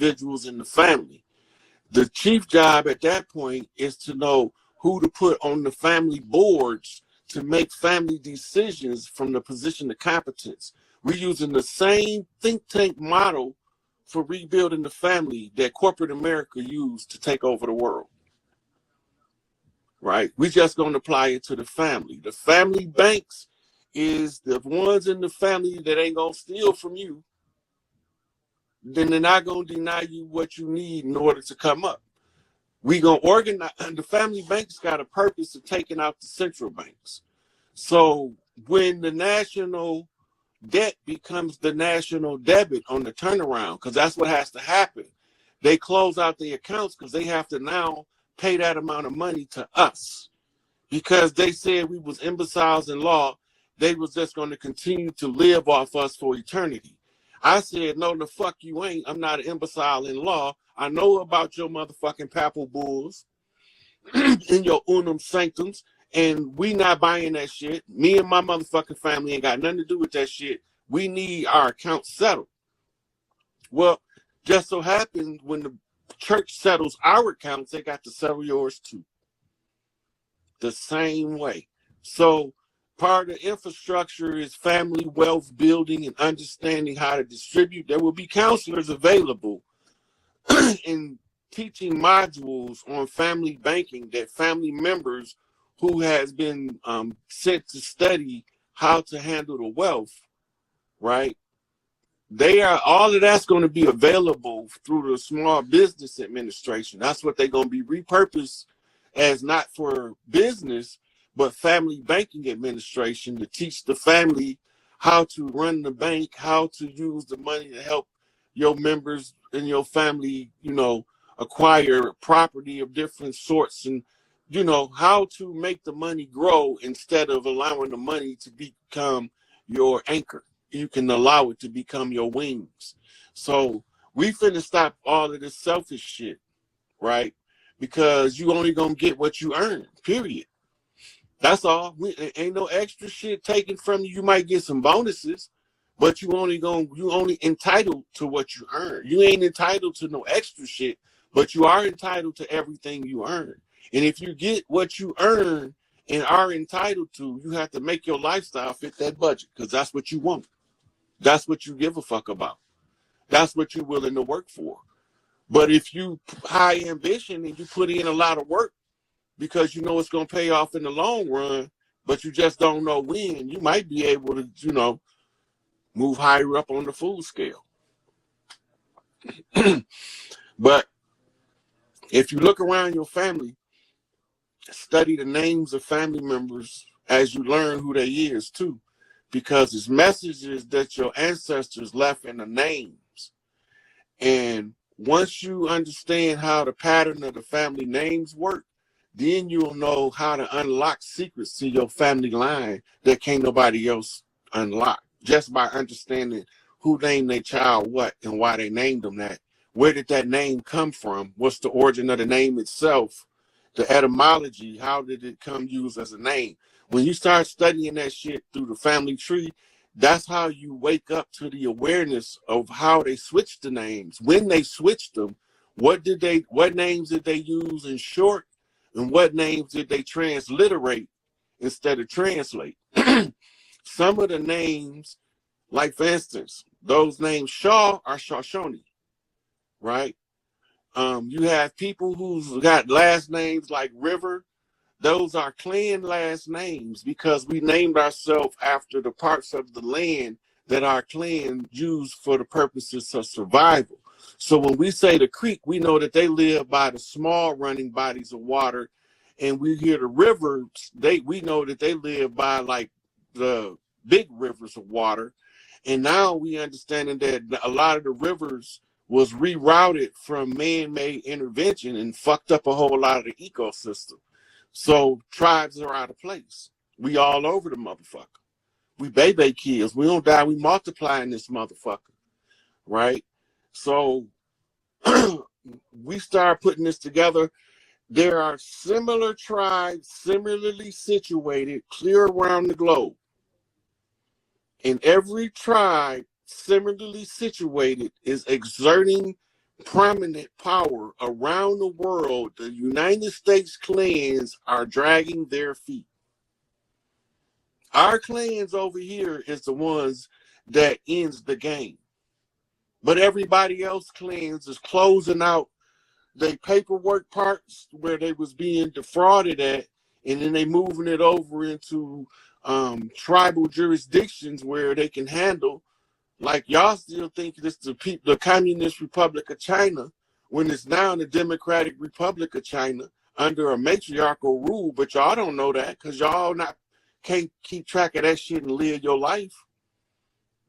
individuals in the family. The chief job at that point is to know who to put on the family boards to make family decisions from the position of competence. We're using the same think tank model for rebuilding the family that corporate America used to take over the world. Right? We're just going to apply it to the family. The family banks is the ones in the family that ain't going to steal from you. Then they're not going to deny you what you need in order to come up. We going to organize. The family banks got a purpose of taking out the central banks. So when the national debt becomes the national debit on the turnaround, because that's what has to happen. They close out the accounts because they have to now pay that amount of money to us, because they said we was imbeciles in law. They was just going to continue to live off us for eternity. I said, no, the fuck you ain't. I'm not an imbecile in law. I know about your motherfucking papal bulls and your unum sanctums, and we not buying that shit. Me and my motherfucking family ain't got nothing to do with that shit. We need our accounts settled. Well, just so happens when the church settles our accounts, they got to settle yours too. The same way. So part of the infrastructure is family wealth building and understanding how to distribute. There will be counselors available in teaching modules on family banking that family members who has been sent to study how to handle the wealth, right? They are, all of that's going to be available through the Small Business Administration. That's what they're going to be repurposed as, not for business, but family banking administration, to teach the family how to run the bank, how to use the money to help your members in your family, you know, acquire property of different sorts, and, you know, how to make the money grow instead of allowing the money to become your anchor. You can allow it to become your wings. So we finna stop all of this selfish shit, right? Because you only gonna get what you earn, period. That's all. Ain't no extra shit taken from you. You might get some bonuses, but you only entitled to what you earn. You ain't entitled to no extra shit, but you are entitled to everything you earn. And if you get what you earn and are entitled to, you have to make your lifestyle fit that budget, because that's what you want. That's what you give a fuck about. That's what you're willing to work for. But if you high ambition and you put in a lot of work because you know it's going to pay off in the long run, but you just don't know when, you might be able to, you know, move higher up on the food scale. But if you look around your family, study the names of family members as you learn who they is too. Because it's messages that your ancestors left in the names. And once you understand how the pattern of the family names work, then you'll know how to unlock secrets to your family line that can't nobody else unlock. Just by understanding who named their child what and why they named them that. Where did that name come from? What's the origin of the name itself? The etymology, how did it come used as a name? When you start studying that shit through the family tree, that's how you wake up to the awareness of how they switched the names. When they switched them, what names did they use in short, and what names did they transliterate instead of translate? Some of the names, like for instance, those names Shaw are Shoshone, right? You have people who's got last names like River. Those are clan last names because we named ourselves after the parts of the land that our clan used for the purposes of survival. So when we say the creek, we know that they live by the small running bodies of water. And we hear the rivers, we know that they live by like the big rivers of water. And now we understanding that a lot of the rivers was rerouted from man-made intervention and fucked up a whole lot of the ecosystem. So tribes are out of place. We all over the motherfucker. We baby kids. We don't die. We multiply in this motherfucker, right? So we start putting this together. There are similar tribes, similarly situated, clear around the globe. And every tribe similarly situated is exerting prominent power around the world, the United States clans are dragging their feet. Our clans over here is the ones that ends the game. But everybody else clans is closing out their paperwork parts where they was being defrauded at, and then they moving it over into tribal jurisdictions where they can handle. Like y'all still think this the Communist Republic of China when it's now the Democratic Republic of China under a matriarchal rule, but y'all don't know that because y'all not can't keep track of that shit and live your life.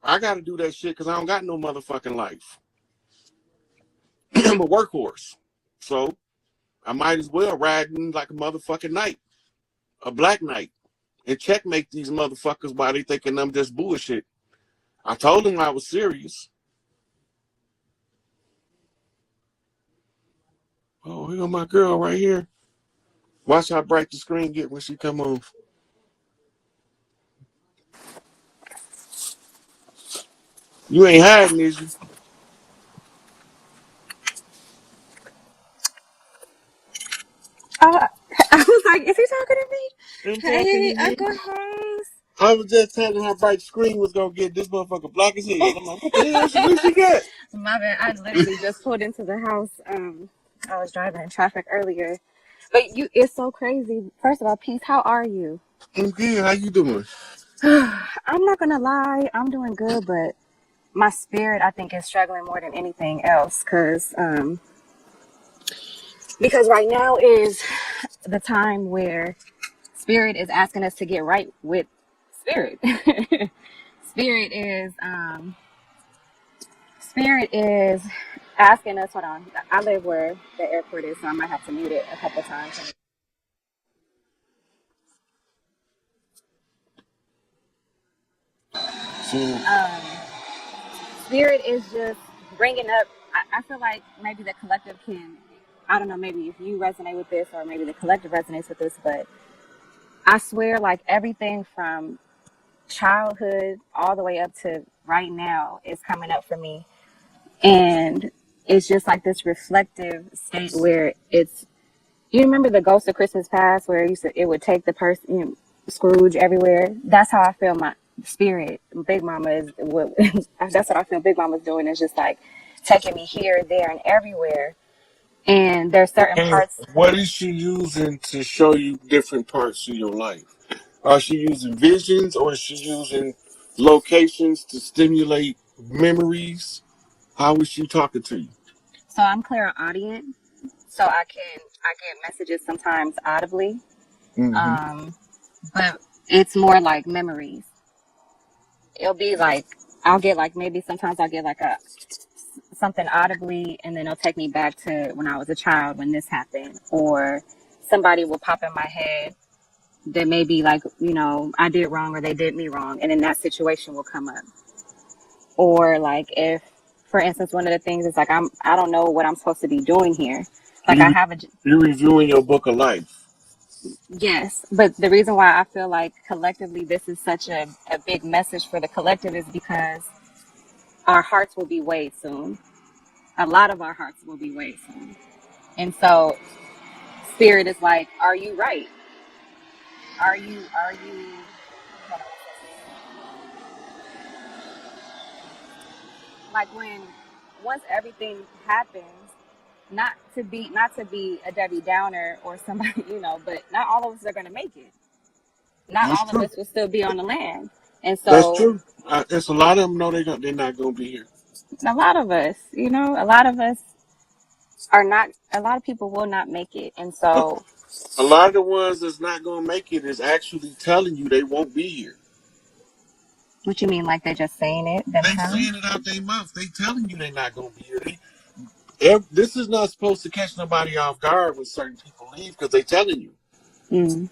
I got to do that shit because I don't got no motherfucking life. I'm a workhorse, so I might as well ride in like a motherfucking knight, a black knight, and checkmate these motherfuckers while they thinking I'm just bullshit. I told them I was serious. Oh, here go my girl right here. Watch how bright the screen get when she come on. You ain't hiding, is you? I was like, is he talking to me? I'm talking to Hey, you. Uncle Hayes. I was just telling how bright the screen was gonna get. This motherfucker black as hell. I'm like, what the hell? Where she got? My bad. I literally just pulled into the house. I was driving in traffic earlier. But it's so crazy. First of all, Peace, how are you? I'm good. How you doing? I'm not gonna lie, I'm doing good, but my spirit, I think, is struggling more than anything else. Because right now is the time where spirit is asking us to get right with spirit. Spirit is Spirit is asking us, hold on, I live where the airport is, so I might have to mute it a couple times. So, Spirit is just bringing up, I feel like maybe the collective can, I don't know, maybe if you resonate with this or maybe the collective resonates with this, but I swear like everything from childhood all the way up to right now is coming up for me. And it's just like this reflective state where it's, you remember the Ghost of Christmas Past where it would take the person, Scrooge everywhere? That's how I feel my spirit. Big Mama is what, that's what I feel Big Mama's doing, is just like taking me here, there, and everywhere. And there's certain and parts. what is she using to show you different parts of your life? Are she using visions or is she using locations to stimulate memories? How is she talking to you? So I'm clairaudient, so I get messages sometimes audibly, Mm-hmm. but it's more like memories. It'll be like I'll get like maybe sometimes I'll get like a something audibly, and then it'll take me back to when I was a child when this happened, or somebody will pop in my head that maybe like I did wrong or they did me wrong, and then that situation will come up. Or like if, for instance, one of the things is like I don't know what I'm supposed to be doing here. Like I have a You're reviewing your book of life. yes, but the reason why I feel like collectively this is such a big message for the collective is because our hearts will be weighed soon. A lot of our hearts will be weighed soon. And so spirit is like, are you right? Are you hold on like when once everything happens, not to be a Debbie Downer or somebody, but not all of us are gonna make it. Not That's all of true. us will still be on the land. And That's so true. There's a lot of them know they're not gonna be here. a lot of us, a lot of us are not, a lot of people will not make it. And A, so a lot of the ones that's not gonna make it is actually telling you they won't be here. what you mean, like they're just saying it They themselves? saying it out their mouth. They telling you they're not gonna be here. This is not supposed to catch nobody off guard when certain people leave because they telling you. Mm.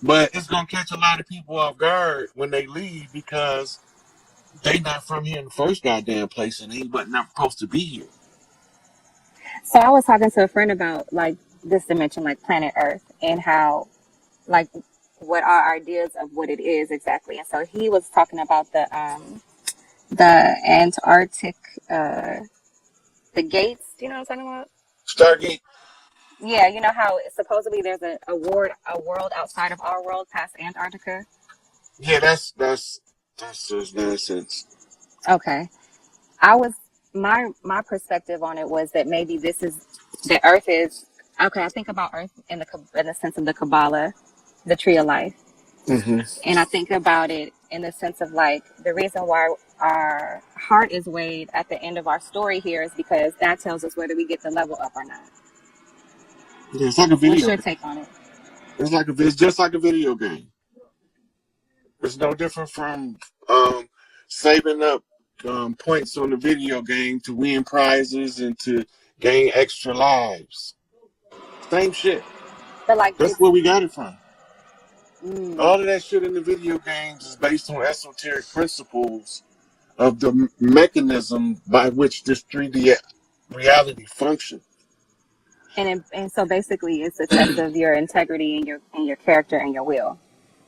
But it's gonna catch a lot of people off guard when they leave because they not from here in the first goddamn place and they but not supposed to be here. So I was talking to a friend about like this dimension, like planet Earth, and how like what our ideas of what it is exactly. And so he was talking about the Antarctic, uh the gates. Do you know what I'm talking about? Stargate. Yeah, you know how supposedly there's a world outside of our world past Antarctica. Yeah, that's nonsense. Okay, I was my perspective on it was that maybe this is the Earth is okay. I think about Earth in the sense of the Kabbalah, the tree of life, Hmm. and I think about it in the sense of like the reason why our heart is weighed at the end of our story here is because that tells us whether we get the level up or not. Yeah, it's like a What's video your game. take on it? It's just like a video game. It's no different from saving up points on the video game to win prizes and to gain extra lives. Same shit. But like That's it's where we got it from. mm, All of that shit in the video games is based on esoteric principles of the mechanism by which this 3D reality functions. and so basically it's a test of your integrity and your character and your will.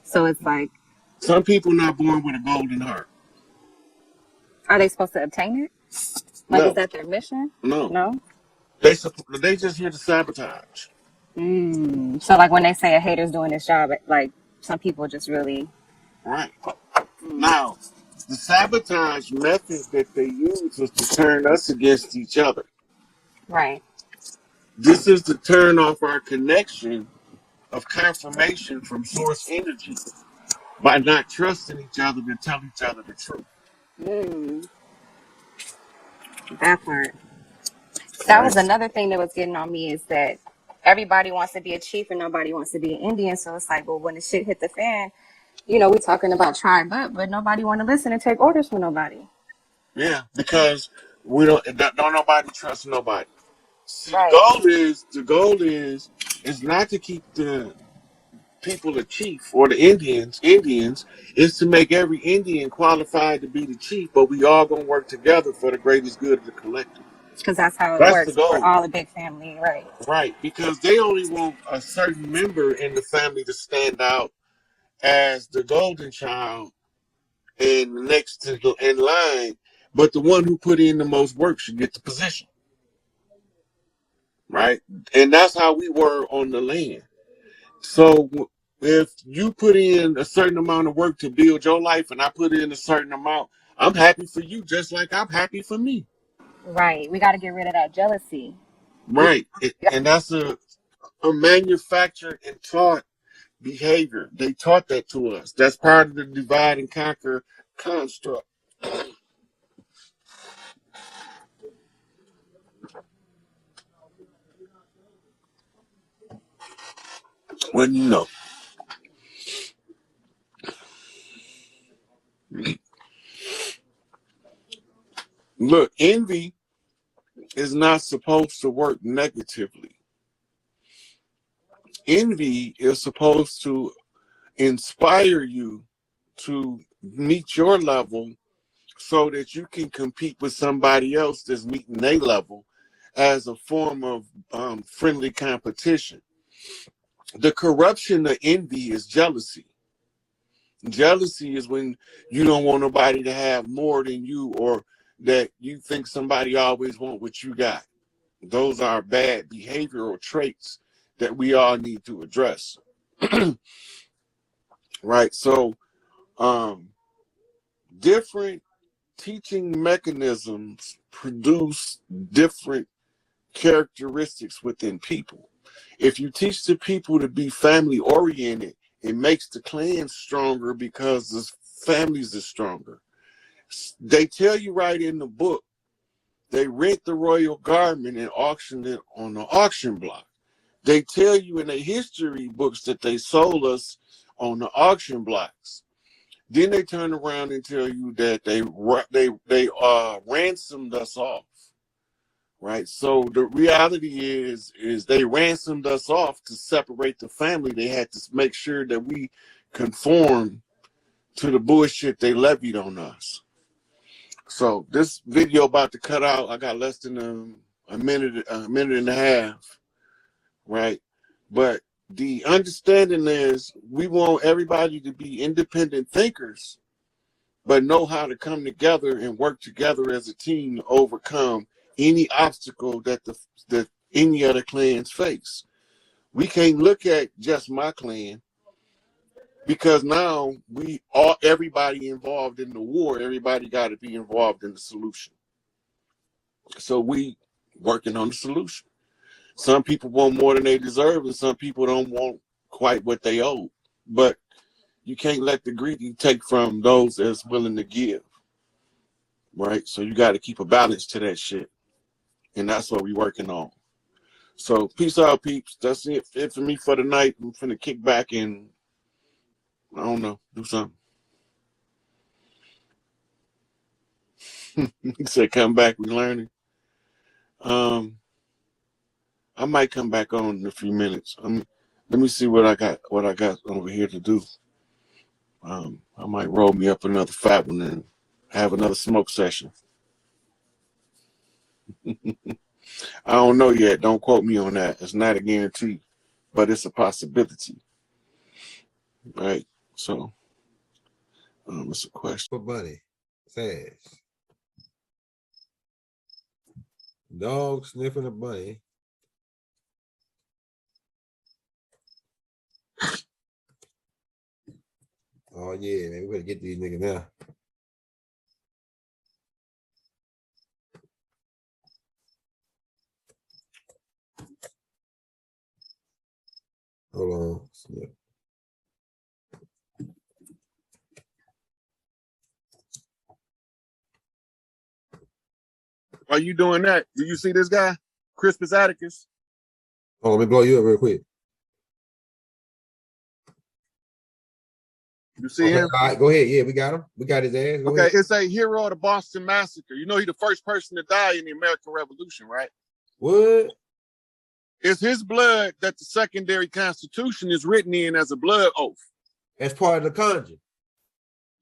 So it's like, Some people not born with a golden heart. are they supposed to obtain it? Like, is No, that their mission? no. No. They just here to sabotage. So like when they say a hater's doing his job, like some people just really. Right. Now, the sabotage method that they use is to turn us against each other. Right. This is to turn off our connection of confirmation from source energy by not trusting each other to tell each other the truth. Mm, that part. That was Right. another thing that was getting on me is that everybody wants to be a chief and nobody wants to be an Indian. So it's like, well, when the shit hit the fan, we talking about tribe up, but nobody want to listen and take orders from nobody. Yeah, because we don't nobody trust nobody. See, Right. the goal is not to keep the people a chief or the Indians is to make every Indian qualified to be the chief, but we all gonna work together for the greatest good of the collective. Because that's how it That's the works. We're goal. all a big family, right? Right, because they only want a certain member in the family to stand out as the golden child and next to the in line, but the one who put in the most work should get the position. Right? And that's how we were on the land. So if you put in a certain amount of work to build your life and I put in a certain amount, I'm happy for you just like I'm happy for me. Right. We got to get rid of that jealousy. We, Right. And that's a manufactured and taught behavior. They taught that to us. That's part of the divide and conquer construct. Well, look, envy is not supposed to work negatively. Envy is supposed to inspire you to meet your level so that you can compete with somebody else that's meeting their level as a form of friendly competition. The corruption of envy is jealousy. Jealousy is when you don't want nobody to have more than you or that you think somebody always want what you got. Those are bad behavioral traits that we all need to address. Right? So, um, different teaching mechanisms produce different characteristics within people. If you teach the people to be family oriented, it makes the clan stronger because the families are stronger. They tell you right in the book, they rent the royal garment and auction it on the auction block. They tell you in the history books that they sold us on the auction blocks. Then they turn around and tell you that they ransomed us off, right? So the reality is they ransomed us off to separate the family. They had to make sure that we conform to the bullshit they levied on us. So this video about to cut out. I got less than a minute and a half, right? But the understanding is we want everybody to be independent thinkers but know how to come together and work together as a team to overcome any obstacle that that any other clans face. We can't look at just my clan because now everybody involved in the war, everybody got to be involved in the solution. So we working on the solution. Some people want more than they deserve, and some people don't want quite what they owe. But you can't let the greedy take from those that's willing to give, right? So you got to keep a balance to that shit, and that's what we working on. So peace out, peeps. That's it for me for the night. I'm finna kick back and I don't know, do something. He said, "Come back, we learning." I might come back on in a few minutes. Let me see what I got over here to do. I might roll me up another fat one and have another smoke session. I don't know yet. Don't quote me on that. It's not a guarantee, but it's a possibility. Right? So, it's a question. For Bunny says, dog sniffing a bunny. Oh yeah, man, we better get these niggas now. Hold on. While you doing that, do you see this guy, Crispus Atticus? Oh, let me blow you up real quick. You see him? All right, go ahead. Yeah, we got him. We got his ass. Go ahead. It's a hero of the Boston Massacre. You know, he's the first person to die in the American Revolution, right? What? It's his blood that the secondary constitution is written in as a blood oath. That's part of the conjure.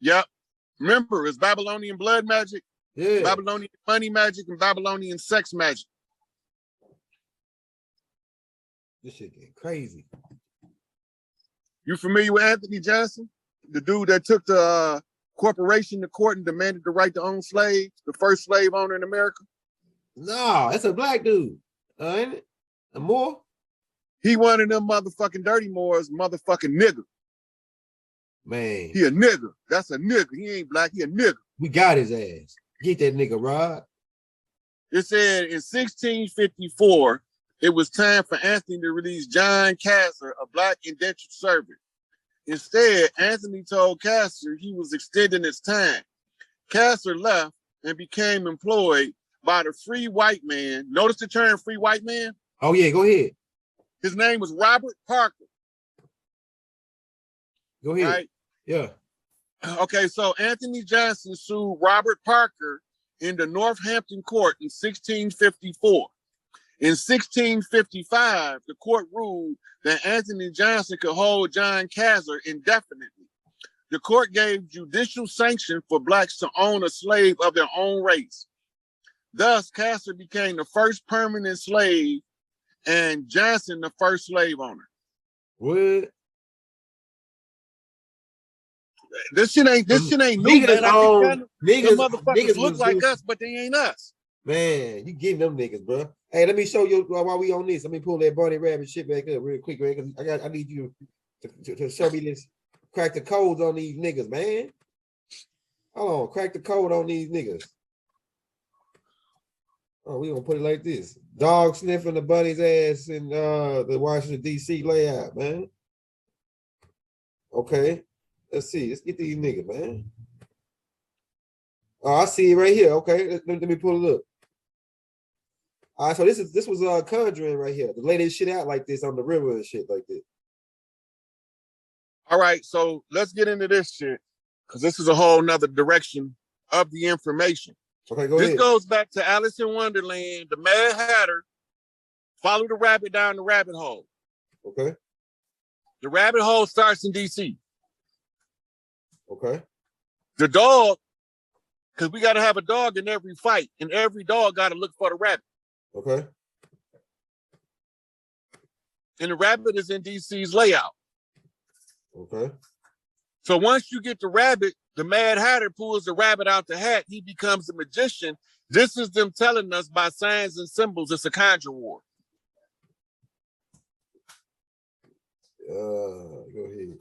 Yep. Remember, it's Babylonian blood magic, Yeah. Babylonian money magic, and Babylonian sex magic. This shit getting crazy. You familiar with Anthony Johnson? The dude that took the corporation to court and demanded the right to own slaves, the first slave owner in America? No, that's a black dude. Ain't it? A Moor? He one of them motherfucking dirty Moors, motherfucking nigger. Man. He a nigger. That's a nigger. He ain't black. He a nigger. We got his ass. Get that nigga, Rod. It said in 1654, it was time for Anthony to release John Casser, a black indentured servant. Instead, Anthony told Casser he was extending his time. Casser left and became employed by the free white man. Notice the term free white man? Oh, yeah, go ahead. His name was Robert Parker. Go ahead. Right? Yeah. Okay, so Anthony Johnson sued Robert Parker in the Northampton court in 1654. In 1655, the court ruled that Anthony Johnson could hold John Casser indefinitely. The court gave judicial sanction for blacks to own a slave of their own race. Thus, Casser became the first permanent slave and Johnson the first slave owner. What? This shit ain't new. Niggas, motherfuckers look like us, but they ain't us. Man, you getting them niggas, bro. Hey, let me show you while we on this. Let me pull that bunny rabbit shit back up real quick, man. Because I need you to show me this. Crack the codes on these niggas, man. Hold on, crack the code on these niggas. Oh, we gonna put it like this: dog sniffing the bunny's ass in the Washington D.C. layout, man. Okay, let's see. Let's get these niggas, man. Oh, I see it right here. Okay, let me pull it up. All right, so this was Conjuring right here. To lay this shit out like this on the river and shit like this. All right, so let's get into this shit because this is a whole nother direction of the information. Okay, go ahead. This goes back to Alice in Wonderland. The Mad Hatter followed the rabbit down the rabbit hole. Okay. The rabbit hole starts in DC. Okay. The dog, because we got to have a dog in every fight, and every dog got to look for the rabbit. Okay. And the rabbit is in DC's layout. Okay. So once you get the rabbit, the Mad Hatter pulls the rabbit out the hat. He becomes a magician This is them telling us by signs and symbols it's a conjure war. Go ahead.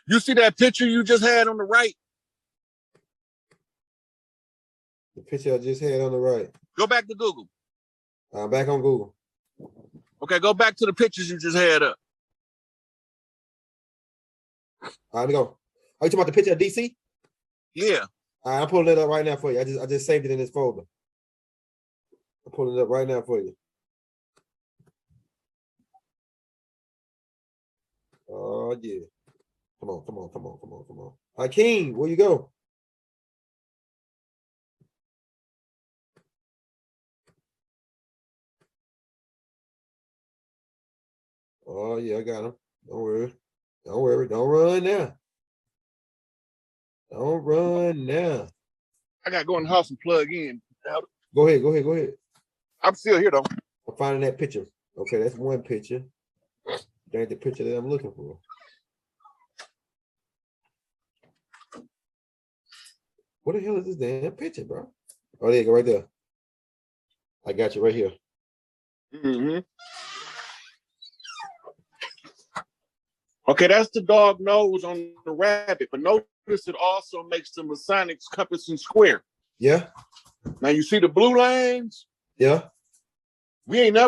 You see that picture you just had on the right? The picture I just had on the right. Go back to Google. I'm back on Google. Okay, go back to the pictures you just had up. All right, let me go. Are you talking about the picture of DC? Yeah. All right, I'm pulling it up right now for you. I just saved it in this folder. I'm pulling it up right now for you. Oh yeah. Come on, come on, come on, come on, come on. Hakeem, where you go? Oh yeah, I got him. Don't worry. Don't worry. Don't run now. Don't run now. I gotta go in the house and plug in. Go ahead, go ahead, go ahead. I'm still here though. I'm finding that picture. Okay, that's one picture. That ain't the picture that I'm looking for. What the hell is this damn picture, bro? Oh, there you go, right there. I got you right here. Mm-hmm. Okay, that's the dog nose on the rabbit, but notice it also makes the Masonic compass and square. Yeah. Now you see the blue lines? Yeah. We ain't never